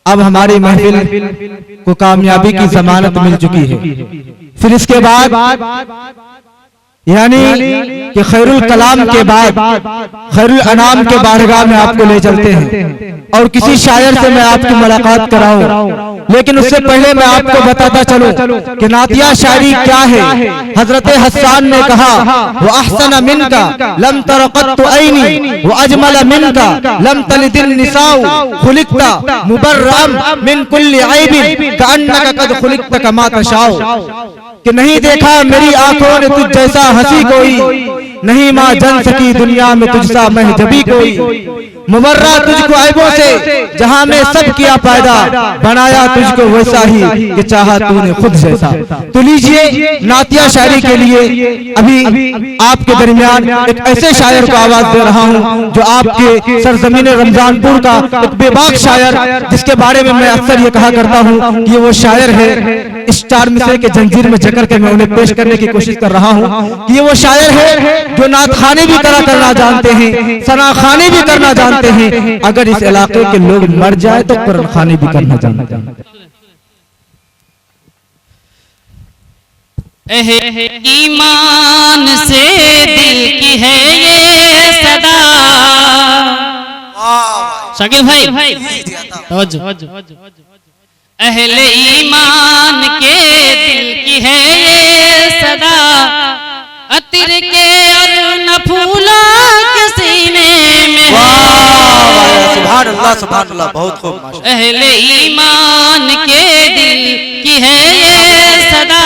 अब हमारी महफिल को कामयाबी की जमानत मिल चुकी है। फिर इसके बाद यानी कि खैरुल कलाम के बाद खैरुल अनाम के बारगाह में आपको ले चलते हैं और किसी शायर से मैं आपकी मुलाकात कराऊं। लेकिन उससे पहले मैं आपको बताता चलूं कि नातिया शायरी क्या है। हजरत हस्सान ने कहा, वो अहसन मिनका लम तरक़त ऐनी व अजमल मिनका लम तलिदिन निसाउ खुलिकता मुबर्रम मिन कुल्ली ऐबिन कअन्नका कद खुलिकता कमा तशाउ। कि नहीं देखा मेरी आंखों ने तुझ जैसा हंसी कोई, नहीं मां जन सकी दुनिया में तुझसा महजबी कोई। मुबर्रा तुझको ऐबों से जहां में सब किया पैदा, बनाया तुझको वैसा ही कि चाहा तूने खुद जैसा। तो लीजिए नातिया शायरी के लिए अभी आपके दरमियान एक ऐसे शायर को आवाज दे रहा हूं जो आपके सरजमीन रमजानपुर का एक बेबाक शायर, जिसके बारे में मैं अक्सर ये कहा करता हूं कि वो शायर है। इस चार मिसरे के जंजीर में जकड़ के मैं उन्हें पेश करने की कोशिश कर रहा हूं कि ये वो शायर है जो नात खाने भी करना जानते हैं, सना खाने भी करना जानते हैं। अगर इस इलाके के लोग मर जाए तो कुरान खाने भी करना जानते हैं। ईमान से दिल की है ये सदा। शाकिर भाई अहले ईमान के दिल की है ये सदा, अतिर के और न फूला के सीने में। सुभान अल्लाह बहुत खूब। अहले ईमान के दिल की है ये सदा,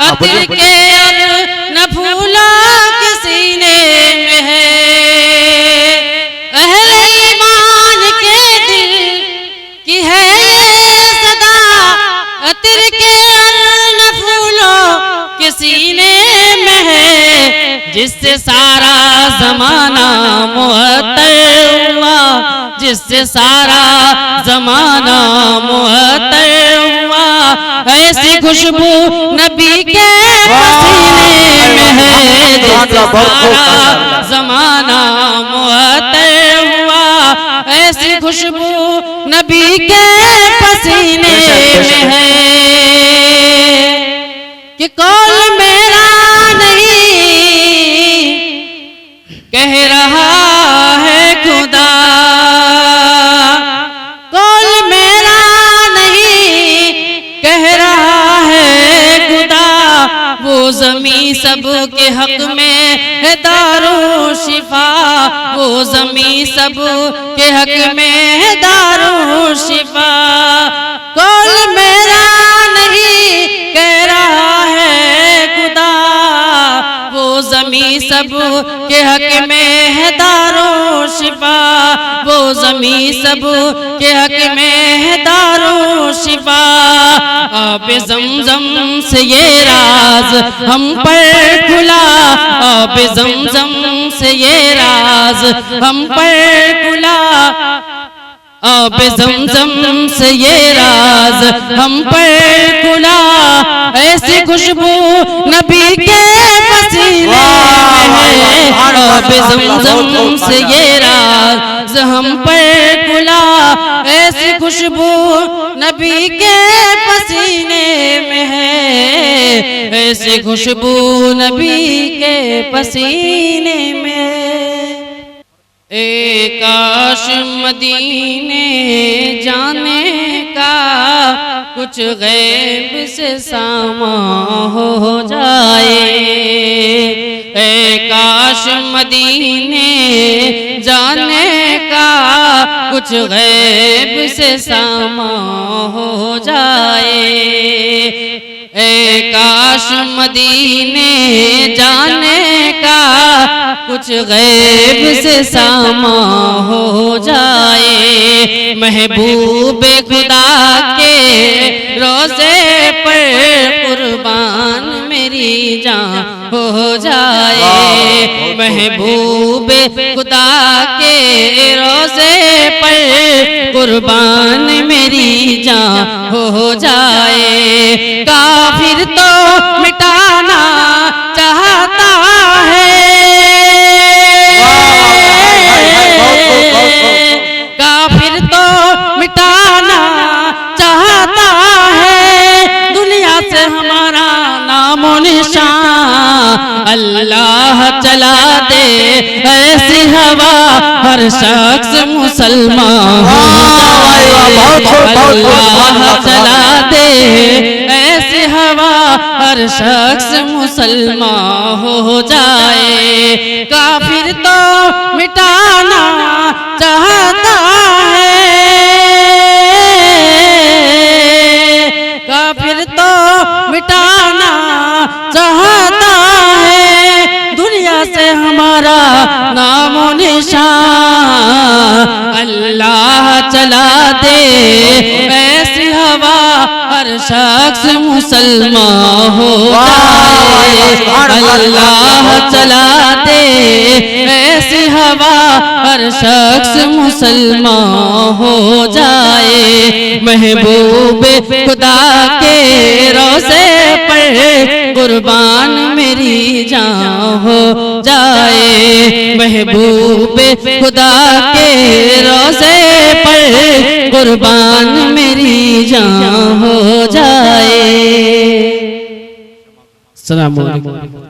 अतिर के और न फूला के सीने में है। अहले ईमान के दिल की है अतिर के न फूलों के सीने में है, जिससे सारा जमाना मुअत्तर हुआ, जिससे सारा जमाना मुअत्तर हुआ। ऐसी खुशबू नबी के पसीने में है, जिससे सारा जमाना मुअत्तर हुआ। ऐसी खुशबू नबी के पसीने में है कि कौल मेरा नहीं कह रहा है खुदा। कौल मेरा नहीं कह रहा है खुदा। वो ज़मीं सब के हक में है दारो शिफा, वो ज़मीं सब के हक में है दारो शिफा। कौल मेरा नहीं कह रहा है खुदा, वो ज़मीं सब के हक में है दारो शिफा, वो ज़मीं सब के हक में है दारो शिफा। आब ज़मज़म से ये राज हम पर खुला, आब ज़मज़म से ये राज हम पर खुला। आब ज़मज़म से ये राज हम पर खुला। ऐसी खुशबू नबी के पसीने में है, आब ज़मज़म से ये राज हम पर खुला। ऐसी खुशबू नबी के पसीने में है, ऐसी खुशबू नबी के पसीने में। ए काश मदीने जाने का कुछ गैब से सामा हो जाए। ए काश मदीने जाने का कुछ गैब से सामा हो जाए। ए काश मदीने जाने का कुछ गैब से सामा हो जाए। महबूब खुदा के रोज़े पर कुर्बान मेरी जान हो जाए। महबूब खुदा के रोज़े पर कुर्बान मेरी जान हो जाए। काफिर तो मिटाना चाहता है, काफिर तो चला दे ऐसी हवा हर शख्स मुसलमान हो जाए। अल्लाह चला दे ऐसी हवा हर शख्स मुसलमान हो जाए। काफिर तो मिटाना चाहता है, काफिर तो मिटाना चाहता है दुनिया से हमारा नामो निशान। अल्लाह चला दे ऐसी हवा हर शख्स मुसलमान हो जाए। अल्लाह चला दे ऐसी हवा हर शख्स मुसलमान हो जाए। महबूब खुदा के रोज़े पर कुर्बान मेरी जान हो जाए। महबूब खुदा के रोज़े पर कुर्बान मेरी जान हो जाए। अस्सलाम वालेकुम।